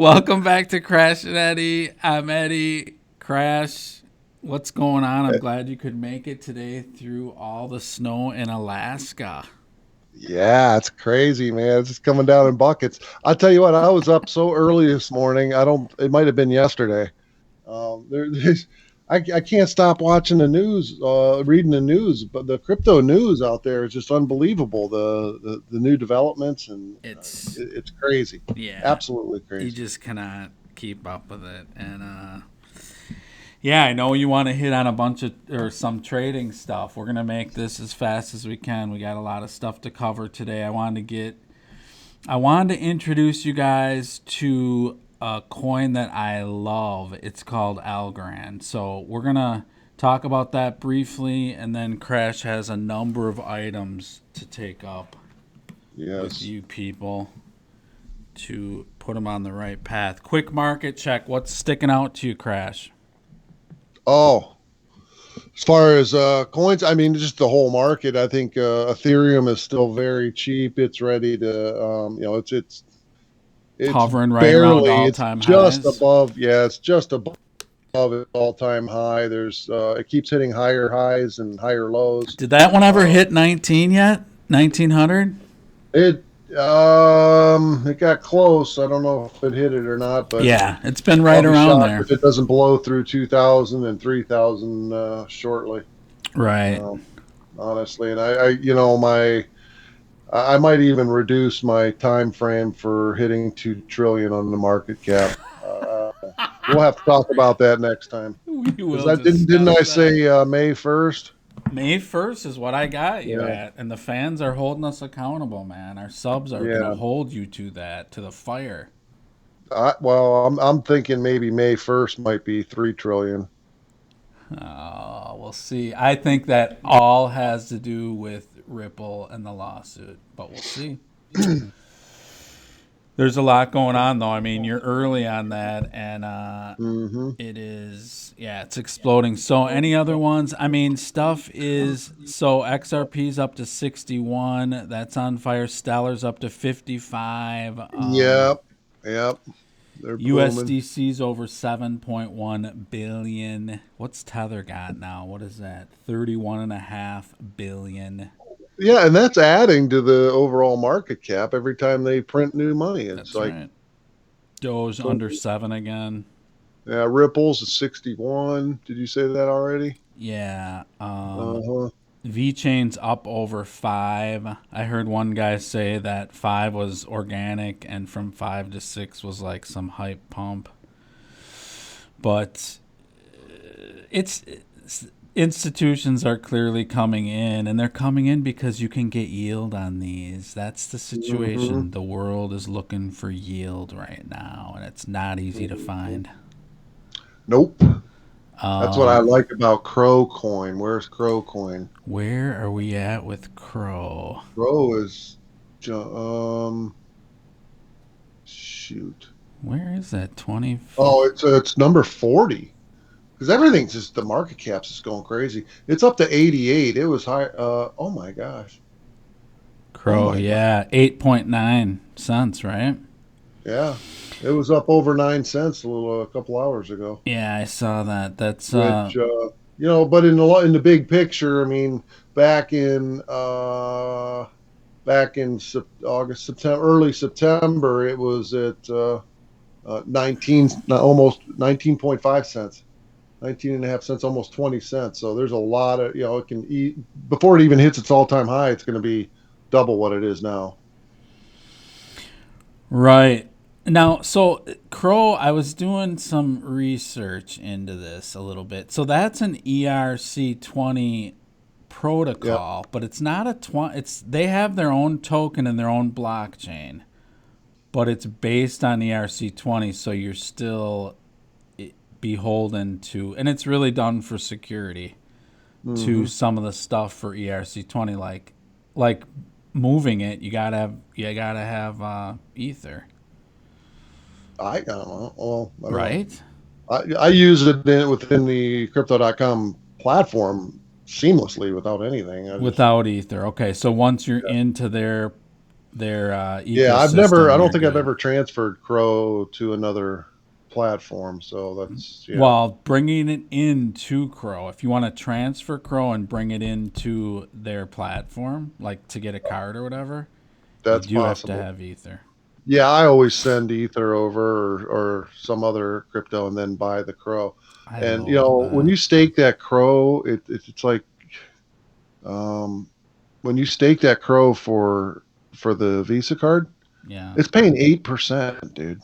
Welcome back to Crash and Eddie. I'm Eddie. Crash, what's going on? I'm glad you could make it today through all the snow in Alaska. Yeah, it's crazy, man. It's just coming down in buckets. I'll tell you what, I was up so early this morning. It might have been yesterday. I can't stop watching the news, reading the news, but the crypto news out there is just unbelievable. The new developments, and It's, it's crazy. yeah, Absolutely you crazy. just cannot keep up with it. And, yeah, I know you want to hit on a bunch of, or some trading stuff. We're going to make this as fast as we can. We got a lot of stuff to cover today. I wanted to introduce you guys to a coin that I love. It's called Algorand. So we're going to talk about that briefly, and then Crash has a number of items to take up with Yes. you people to put them on the right path. Quick market check. What's sticking out to you, Crash? Oh, as far as coins, I mean, just the whole market. I think Ethereum is still very cheap. It's ready to, it's Hovering right around barely, all it's time just highs. above, yeah, it's just above its all-time high. It keeps hitting higher highs and higher lows. Did that one ever Uh, hit 19 yet? 1900? it it got close. I don't know if it hit it or not, but Yeah, it's been right I'll be around shocked there. if it doesn't blow through 2,000 and 3,000 shortly. Right. Um, honestly, and I might even reduce my time frame for hitting 2 trillion on the market cap. We'll have to talk about that next time. We Because will I didn't discuss I that. say May 1st? May 1st is what I got you Yeah, at. And the fans are holding us accountable, man. Our subs are going to yeah. hold you to that, to the fire. I'm thinking maybe May 1st might be 3 trillion. Oh, we'll see. I think that all has to do with Ripple and the lawsuit, but we'll see. There's a lot going on, though. I mean, you're early on that, and Mm-hmm. it is, yeah, it's exploding. So, any other ones? I mean, stuff is, so XRP's up to 61. That's on fire. Stellar's up to 55. Yep, yep. They're booming. USDC's over 7.1 billion. What's Tether got now? What is that? 31.5 billion. Yeah, and that's adding to the overall market cap every time they print new money. It's That's like right. Doge so. under 7 again. Yeah, Ripple's is 61. Did you say that already? Yeah. Uh-huh. VeChain's up over 5. I heard one guy say that 5 was organic and from 5 to 6 was like some hype pump. But it's institutions are clearly coming in, and they're coming in because you can get yield on these. That's the Mm-hmm. situation. The world is looking for yield right now, and it's not easy to Mm-hmm. find. Nope. That's what I Um, like about Crow Coin. Where's Crow Coin? where are we at with Crow? Crow is, shoot. Where is that? 20? Oh, it's number 40. Because everything's just the market cap's just going crazy. It's up to 88. It was high. Oh my gosh. Oh Crow, my god. yeah, 8.9 cents, right? Yeah, it was up over 9 cents a couple hours ago. Yeah, I saw that. That's Which but in the big picture, I mean, back in August, September, early September, it was at 19, almost 19.5 cents. 19 and a half cents, almost 20 cents. So there's a lot of, it can eat before it even hits its all-time high. It's going to be double what it is now. right. Now, so Crow, I was doing some research into this a little bit. So that's an ERC20 Yeah. protocol, but it's not a 20. It's they have their own token and their own blockchain, but it's based on ERC20, so you're still beholden to, and it's really done for security to Mm-hmm. some of the stuff for ERC20, like moving it. You gotta have Ether, I don't know. Well, I don't know. right? I use it within the crypto.com platform seamlessly without anything. I just, Without Ether. Okay, so once you're into their Yeah, I don't think I've good. ever transferred Crow to another platform. So that's, yeah, Well, bringing it into Crow, if you want to transfer Crow and bring it into their platform, like to get a card or whatever, you that's do have to possible. have Ether. Yeah, I always send Ether over or some other crypto and then buy the Crow. I And loathe when that. you stake that Crow, it's like um, when you stake that Crow for the Visa card, Yeah. it's paying 8%, dude.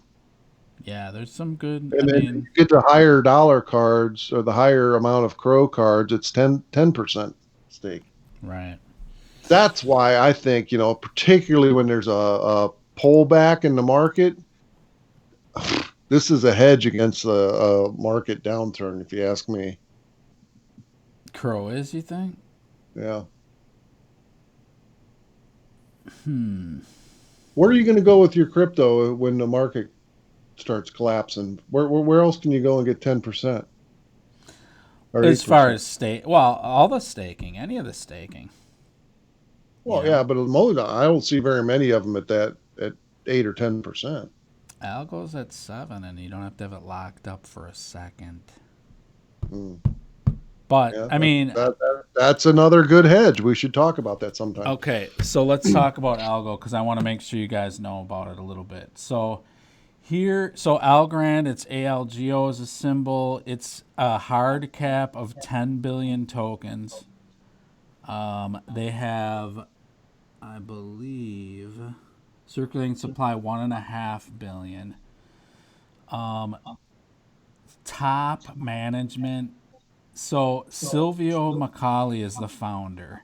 Yeah, there's some good, I And then you mean, get the higher dollar cards or the higher amount of Crow cards, it's 10% stake. right. That's why I think, particularly when there's a pullback in the market, this is a hedge against a market downturn, if you ask me. Crow is, you think? Yeah. Hmm. Where are you going to go with your crypto when the market starts collapsing? Where else can you go and get 10% or As far 8%? as stake, well, all the staking, any of the staking, you Well, know. yeah, but I don't see very many of them at 8 or 10%. Algo's at 7, and you don't have to have it locked up for a second. Hmm. But, Yeah, I mean, that's another good hedge. We should talk about that sometime. okay, so let's talk about Algo because I want to make sure you guys know about it a little bit. So Algorand, it's ALGO as a symbol. It's a hard cap of 10 billion tokens. They have, I believe, circulating supply 1.5 billion. Top management. So Silvio Macaulay is the founder.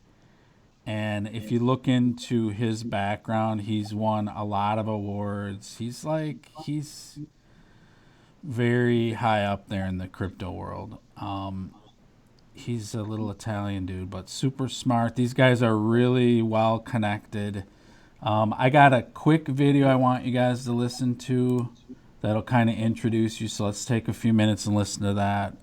And if you look into his background, he's won a lot of awards. He's very high up there in the crypto world. He's a little Italian dude, but super smart. These guys are really well connected. I got a quick video I want you guys to listen to that'll kind of introduce you. So let's take a few minutes and listen to that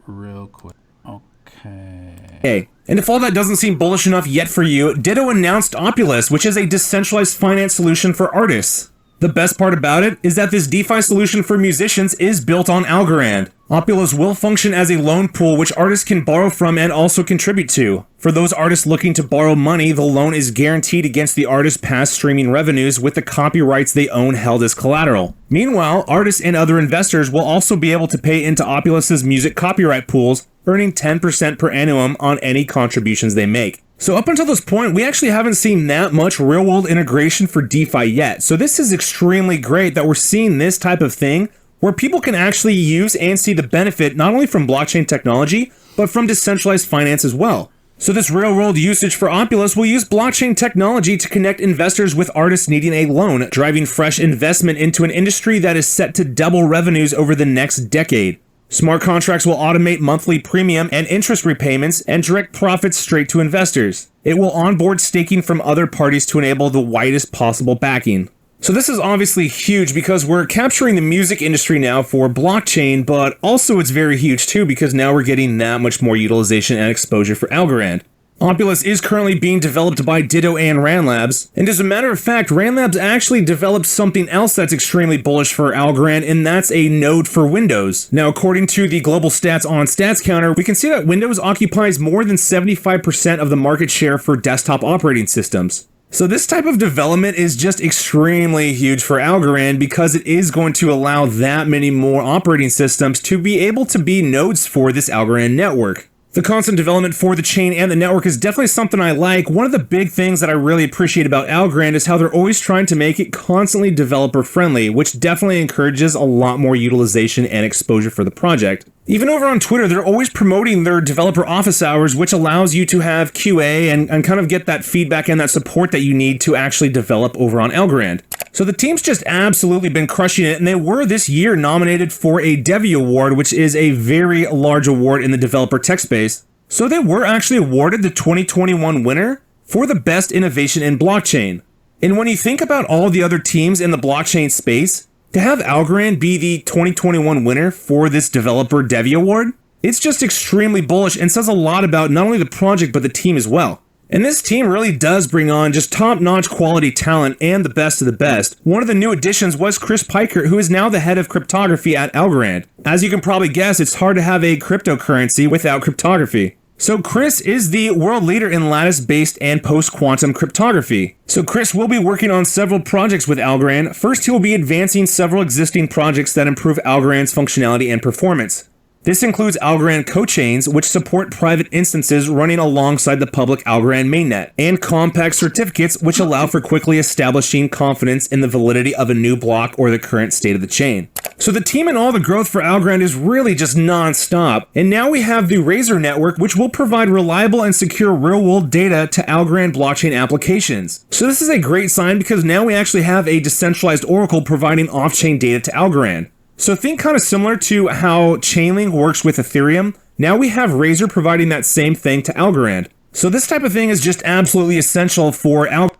real quick. Okay. And if all that doesn't seem bullish enough yet for you, Ditto announced Opulus, which is a decentralized finance solution for artists. The best part about it is that this DeFi solution for musicians is built on Algorand. Opulus will function as a loan pool which artists can borrow from and also contribute to. For those artists looking to borrow money, the loan is guaranteed against the artist's past streaming revenues with the copyrights they own held as collateral. Meanwhile, artists and other investors will also be able to pay into Opulus's music copyright pools, earning 10% per annum on any contributions they make. So up until this point, we actually haven't seen that much real-world integration for DeFi yet. So this is extremely great that we're seeing this type of thing where people can actually use and see the benefit not only from blockchain technology, but from decentralized finance as well. So this real-world usage for Opulus will use blockchain technology to connect investors with artists needing a loan, driving fresh investment into an industry that is set to double revenues over the next decade. Smart contracts will automate monthly premium and interest repayments and direct profits straight to investors. It will onboard staking from other parties to enable the widest possible backing. So this is obviously huge because we're capturing the music industry now for blockchain, but also it's very huge too because now we're getting that much more utilization and exposure for Algorand. Opulus is currently being developed by Ditto and Rand Labs, and as a matter of fact, Rand Labs actually developed something else that's extremely bullish for Algorand, and that's a node for Windows. Now, according to the global stats on StatsCounter, we can see that Windows occupies more than 75% of the market share for desktop operating systems. So this type of development is just extremely huge for Algorand because it is going to allow that many more operating systems to be able to be nodes for this Algorand network. The constant development for the chain and the network is definitely something I like. One of the big things that I really appreciate about Algorand is how they're always trying to make it constantly developer friendly, which definitely encourages a lot more utilization and exposure for the project. Even over on Twitter, they're always promoting their developer office hours, which allows you to have QA and kind of get that feedback and that support that you need to actually develop over on Algorand. So the team's just absolutely been crushing it, and they were this year nominated for a Devi Award, which is a very large award in the developer tech space. So they were actually awarded the 2021 winner for the best innovation in blockchain. And when you think about all the other teams in the blockchain space, to have Algorand be the 2021 winner for this developer Devi Award, it's just extremely bullish and says a lot about not only the project but the team as well. And this team really does bring on just top-notch quality talent and the best of the best. One of the new additions was Chris Piker, who is now the head of cryptography at Algorand. As you can probably guess, it's hard to have a cryptocurrency without cryptography. So Chris is the world leader in lattice-based and post-quantum cryptography. So Chris will be working on several projects with Algorand. First, he will be advancing several existing projects that improve Algorand's functionality and performance. This includes Algorand cochains, which support private instances running alongside the public Algorand mainnet, and compact certificates, which allow for quickly establishing confidence in the validity of a new block or the current state of the chain. So the team and all the growth for Algorand is really just non-stop. And now we have the Razor network, which will provide reliable and secure real-world data to Algorand blockchain applications. So this is a great sign because now we actually have a decentralized oracle providing off-chain data to Algorand. So think kind of similar to how Chainlink works with Ethereum. Now we have Razor providing that same thing to Algorand. So this type of thing is just absolutely essential for Algorand.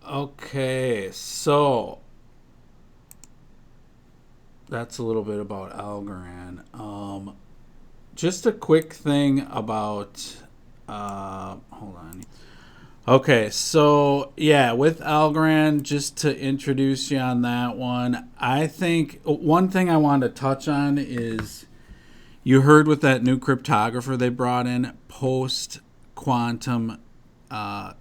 Okay, so that's a little bit about Algorand. Just a quick thing about hold on. Okay, so yeah, with Algorand, just to introduce you on that one, I think one thing I wanted to touch on is you heard with that new cryptographer they brought in, post quantum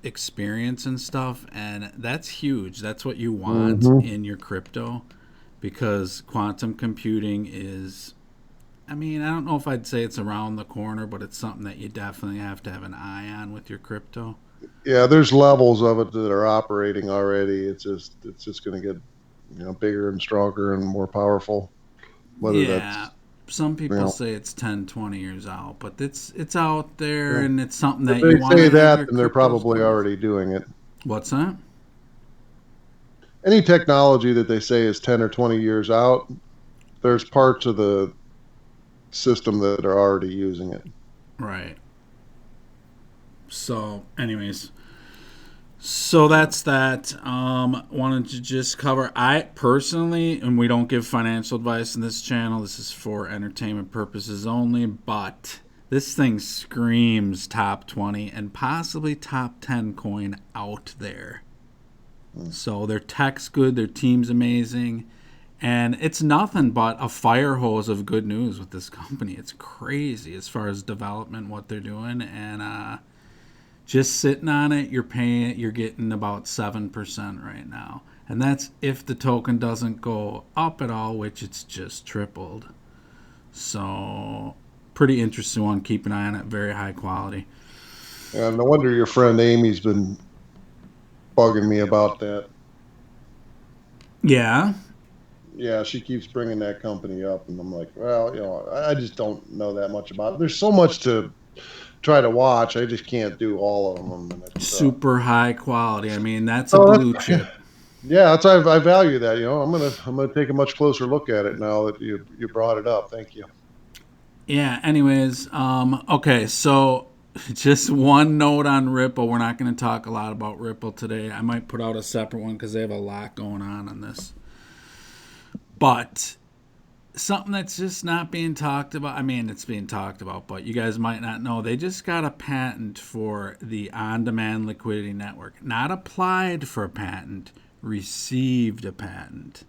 experience and stuff, and that's huge. That's what you want in your crypto, because quantum computing is, I mean, I don't know if I'd say it's around the corner, but it's something that you definitely have to have an eye on with your crypto. Yeah, there's levels of it that are operating already. It's just going to get bigger and stronger and more powerful. Whether yeah, some people say it's 10, 20 years out, but it's out there, and it's something that you want to say have that, your and they're probably cryptos already doing it. What's that? Any technology that they say is 10 or 20 years out, there's parts of the system that are already using it. Right. So, anyways, so that's that. Wanted to just cover. I personally, and we don't give financial advice in this channel. This is for entertainment purposes only. But this thing screams top 20 and possibly top 10 coin out there. So their tech's good, their team's amazing, and it's nothing but a fire hose of good news with this company. It's crazy as far as development, what they're doing, and just sitting on it, you're getting about 7% right now, and that's if the token doesn't go up at all, which it's just tripled. So pretty interesting one. Keep an eye on it. Very high quality. Yeah, no wonder your friend Amy's been bugging me about that. Yeah. Yeah, she keeps bringing that company up, and I'm like, well, I just don't know that much about it. There's so much to try to watch. I just can't do all of them. And super high quality. I mean, that's a blue chip. Yeah, that's I value that. I'm gonna take a much closer look at it now that you brought it up. Thank you. Yeah. Anyways, okay. So just one note on Ripple. We're not going to talk a lot about Ripple today. I might put out a separate one because they have a lot going on this. But something that's just not being talked about. I mean, it's being talked about, but you guys might not know. They just got a patent for the on-demand liquidity network. Not applied for a patent, received a patent.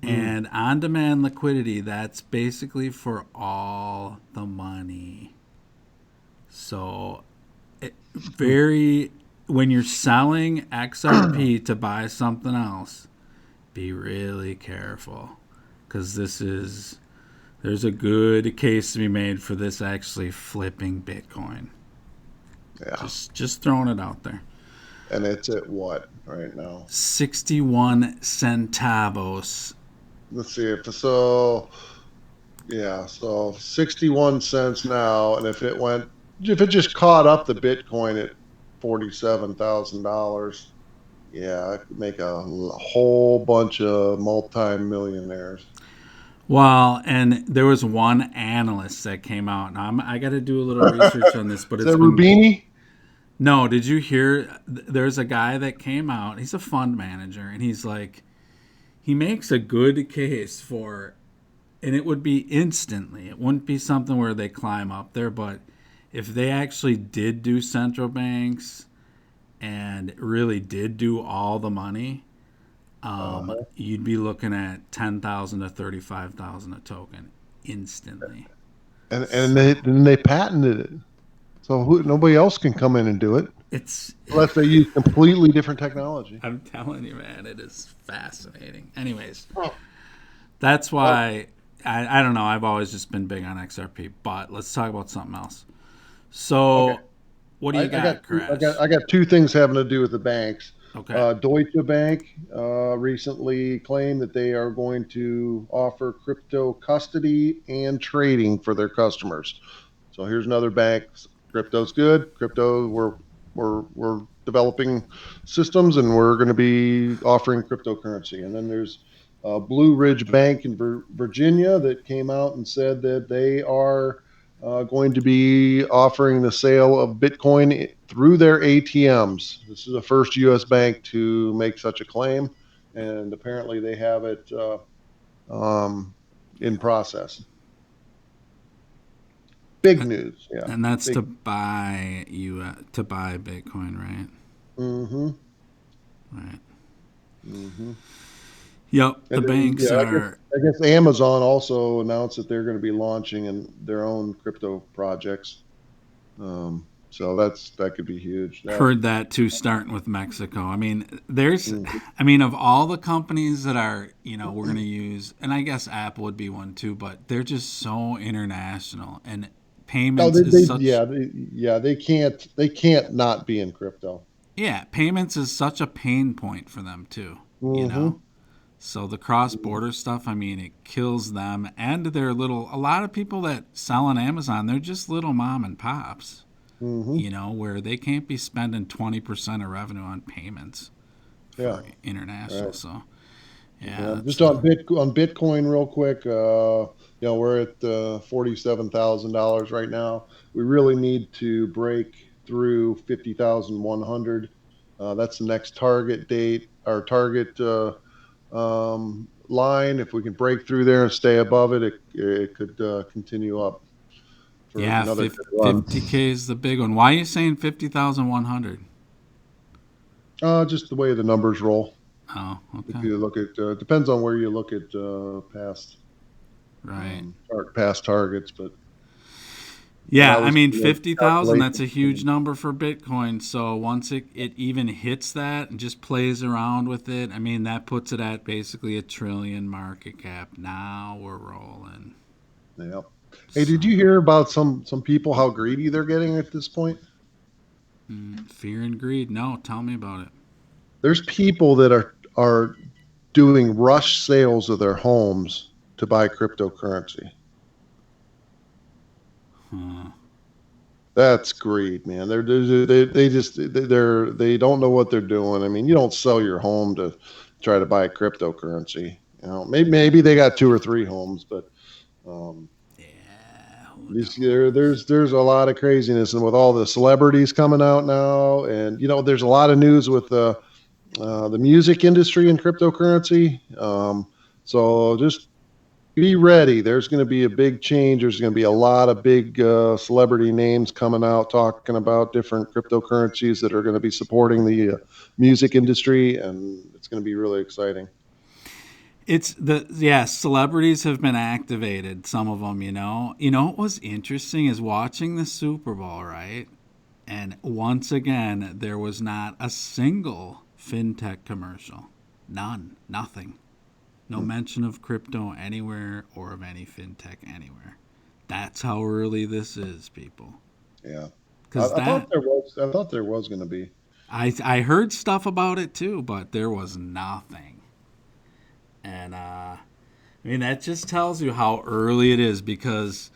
And on-demand liquidity, that's basically for all the money. So, when you're selling XRP to buy something else, be really careful, because there's a good case to be made for this actually flipping Bitcoin. Yeah. Just throwing it out there. And it's at what right now? 61 centavos. Let's see so 61 cents now, and if it just caught up the Bitcoin at $47,000, I could make a whole bunch of multi-millionaires. Well, and there was one analyst that came out. Now I got to do a little research on this, but Is that Rubini? No, did you hear? There's a guy that came out. He's a fund manager, and he's like, he makes a good case for And it would be instantly. It wouldn't be something where they climb up there, but if they actually did do central banks and really did do all the money, you'd be looking at 10,000 to 35,000 a token instantly. And they patented it, so nobody else can come in and do it It's unless they use completely different technology. I'm telling you, man, it is fascinating. Anyways, Oh, that's why I don't know. I've always just been big on XRP, but let's talk about something else. So, okay. what do you got, Crash? I got two things having to do with the banks. Okay. Deutsche Bank recently claimed that they are going to offer crypto custody and trading for their customers. So here's another bank. Crypto's good. We're developing systems, and we're going to be offering cryptocurrency. And then there's Blue Ridge Bank in Virginia that came out and said that they are going to be offering the sale of Bitcoin through their ATMs. This is the first U.S. bank to make such a claim, and apparently they have it in process. Big news, yeah. And that's Big. to buy Bitcoin, right? Mm-hmm. Right. Mm-hmm. Yep. The And then, banks yeah, are. I guess Amazon also announced that they're going to be launching in their own crypto projects. So that could be huge. Heard that too, starting with Mexico. I mean, Mhm. of all the companies that are, we're going to use, and I guess Apple would be one too, but they're just so international, and No, payments is such, they can't not be in crypto. yeah, payments is such a pain point for them too, you know? Mm-hmm. So the cross border stuff, I mean, it kills them and a lot of people that sell on Amazon, they're just little mom and pops, Mm-hmm. where they can't be spending 20% of revenue on payments Yeah. for international. Right. So, yeah, Yeah. that's Just on Bitcoin, real quick. We're at $47,000 right now. We really need to break through 50,100. That's the next target date. Our target line. If we can break through there and stay above it, it could continue up for yeah, another good run. 50K is the big one. Why are you saying 50,100? Just the way the numbers roll. Oh, If okay. you look at, depends on where you look at Right. past targets, but when Yeah, I I was mean, doing those 50,000, that's a huge calculations, number for Bitcoin. So once it even hits that and just plays around with it, I mean, that puts it at basically $1 trillion market cap. Now we're rolling. yeah. Hey, So, did you hear about some people how greedy they're getting at this point? fear and greed. No, tell me about it. There's people that are doing rush sales of their homes to buy cryptocurrency. Huh. That's greed, man. They don't know what they're doing. I mean, you don't sell your home to try to buy cryptocurrency. Maybe they got two or three homes, but um, Yeah, who this knows? year there's a lot of craziness, and with all the celebrities coming out now, and there's a lot of news with the music industry and cryptocurrency. So just be ready. There's going to be a big change. There's going to be a lot of big celebrity names coming out talking about different cryptocurrencies that are going to be supporting the music industry, and it's going to be really exciting. Celebrities have been activated, some of them, what was interesting is watching the Super Bowl, right? And once again, there was not a single fintech commercial. None. Nothing. No Hmm. mention of crypto anywhere or of any fintech anywhere. That's how early this is, people. Yeah, Because I thought there was going to be. I heard stuff about it too, but there was nothing. And that just tells you how early it is because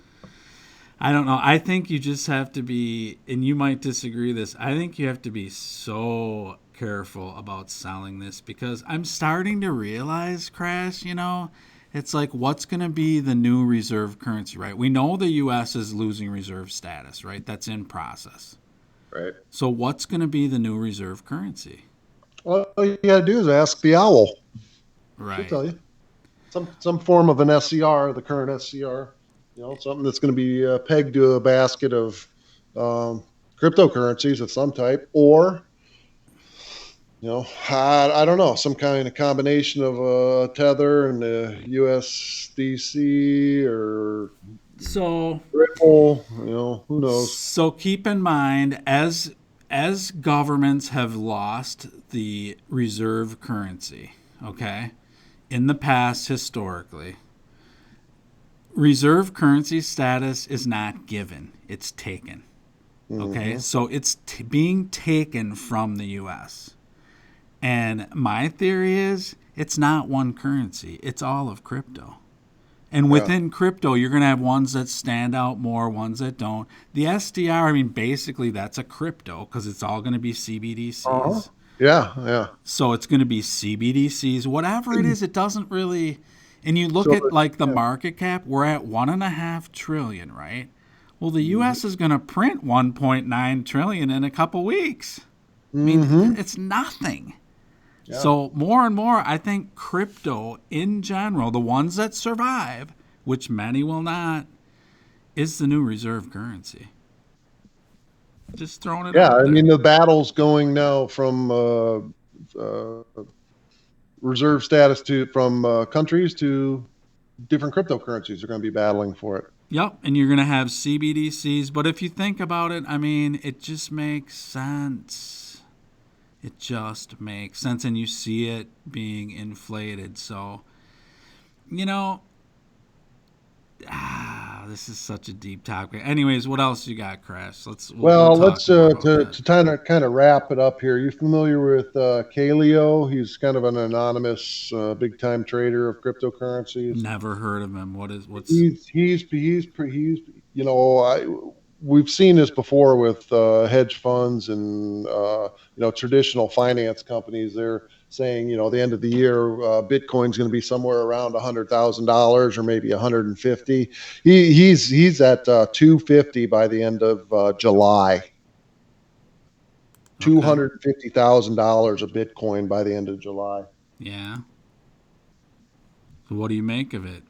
I don't know. I think you just have to be, and you might disagree with this. I think you have to be so careful about selling this because I'm starting to realize, Crash, it's like what's going to be the new reserve currency, right? We know the U.S. is losing reserve status, right? That's in process. Right. So what's going to be the new reserve currency? All you got to do is ask the owl. She'll Right. tell you. some form of an SCR, the current SCR, something that's going to be pegged to a basket of cryptocurrencies of some type, or I don't know, some kind of combination of a Tether and a USDC or So Ripple. Who knows? So keep in mind, as governments have lost the reserve currency, okay, in the past historically, reserve currency status is not given; it's taken. Okay, so it's being taken from the U.S. And my theory is it's not one currency; it's all of crypto. And within crypto, you're going to have ones that stand out more, ones that don't. The SDR, I mean, basically that's a crypto because it's all going to be CBDCs. Uh-huh. Yeah. So it's going to be CBDCs, whatever it is. It doesn't really. And you look So, at like the market cap, we're at 1.5 trillion, right? Well, the U.S. is going to print 1.9 trillion in a couple weeks. I mean, it's nothing. Yeah. So more and more, I think crypto in general, the ones that survive, which many will not, is the new reserve currency. Just throwing it out there. I mean, the battle's going now from reserve status from countries to different cryptocurrencies are going to be battling for it. Yep, and you're going to have CBDCs. But if you think about it, I mean, it just makes sense. It just makes sense, and you see it being inflated. So, this is such a deep topic. Anyways, what else you got, Crash? Let's to kind of wrap it up here. You familiar with Kaleo? He's kind of an anonymous, big time trader of cryptocurrencies. Never heard of him. What's we've seen this before with hedge funds and traditional finance companies. They're saying the end of the year Bitcoin's going to be somewhere around $100,000 or maybe 150. He's at 250 by the end of July. $250,000 of Bitcoin by the end of July. Yeah. So what do you make of it?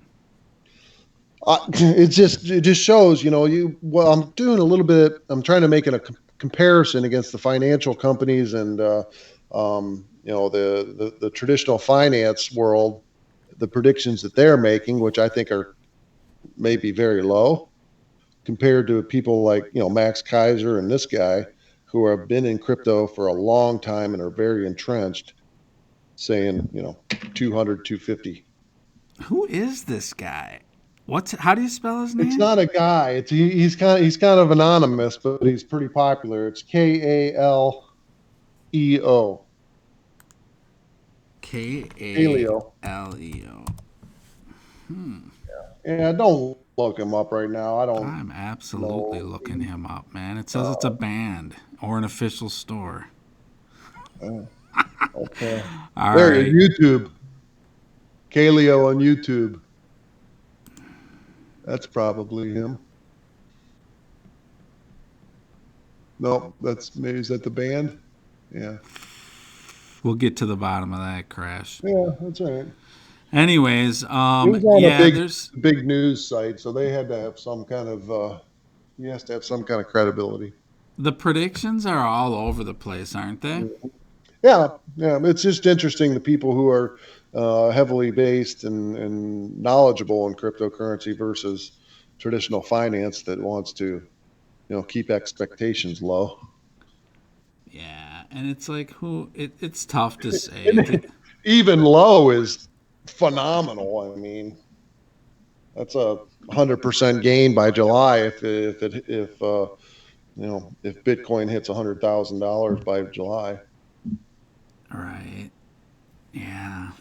It just shows, I'm doing a little bit. I'm trying to make a comparison against the financial companies and the traditional finance world, the predictions that they're making, which I think are maybe very low compared to people like Max Kaiser and this guy who have been in crypto for a long time and are very entrenched, saying 200, 250. Who is this guy? How do you spell his name? It's not a guy. He's kind of anonymous, but he's pretty popular. It's Kaleo. Kaleo. Yeah, don't look him up right now. I'm absolutely looking him up, man. It says it's a band or an official store. Okay. All there, right. YouTube. Kaleo on YouTube. That's probably him. No, is that the band? Yeah. We'll get to the bottom of that, Crash. Yeah, that's all right. Anyways, it was on there's a big news site, so they had to have some kind of he has to have some kind of credibility. The predictions are all over the place, aren't they? Yeah. It's just interesting the people who are heavily based and knowledgeable in cryptocurrency versus traditional finance that wants to, keep expectations low. Yeah, and it's like it's tough to say. Even low is phenomenal. I mean, that's a 100% gain by July if Bitcoin hits $100,000 by July. All right. Yeah.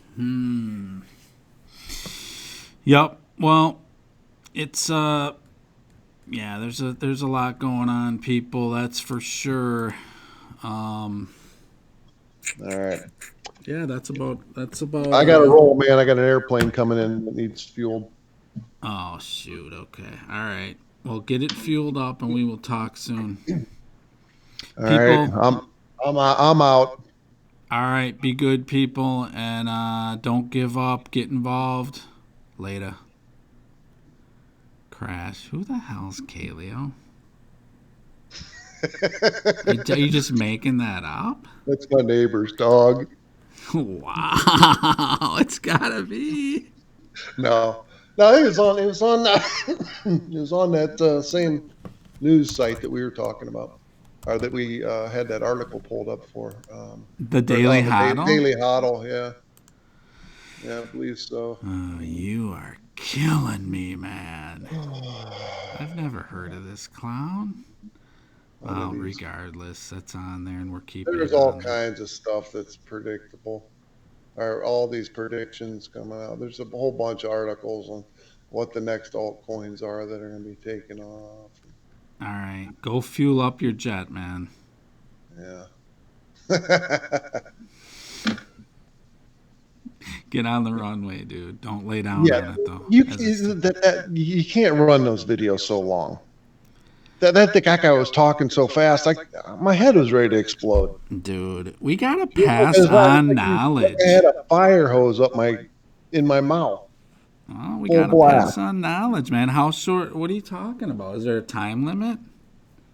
Yep. Well, it's there's a lot going on, people. That's for sure. All right. Yeah, that's about. I got to roll, man. I got an airplane coming in that needs fuel. Oh shoot. Okay. All right. Well, get it fueled up, and we will talk soon. All right. I'm out. All right, be good, people, and don't give up. Get involved. Later. Crash. Who the hell's Kaleo? Are you just making that up? That's my neighbor's dog. Wow, it's gotta be. No, no, it was on. It was on. It was on that same news site that we were talking about, or that we had that article pulled up for. The Daily Huddle? Daily Huddle, yeah. Yeah, I believe so. Oh, you are killing me, man. I've never heard of this clown. Well, regardless, that's on there, and we're keeping There's it all on kinds of stuff that's predictable. Or all these predictions coming out. There's a whole bunch of articles on what the next altcoins are that are going to be taken off. All right, go fuel up your jet, man. Yeah. Get on the runway, dude. Don't lay down on it, though. You can't run those videos so long. That guy was talking so fast, my head was ready to explode. Dude, we gotta pass on knowledge. I had a fire hose in my mouth. Oh, we gotta pass on knowledge, man. How short? What are you talking about? Is there a time limit?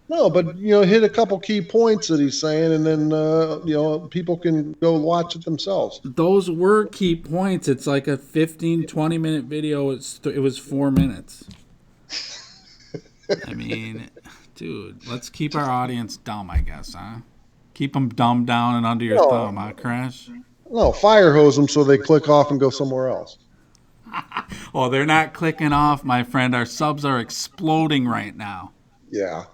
No, but hit a couple key points that he's saying, and then people can go watch it themselves. Those were key points. It's like a 15, 20-minute video. It was 4 minutes. I mean, dude, let's keep our audience dumb, I guess, huh? Keep them dumbed down and under your thumb, huh, Crash? No, fire hose them so they click off and go somewhere else. Oh, they're not clicking off, my friend. Our subs are exploding right now. Yeah.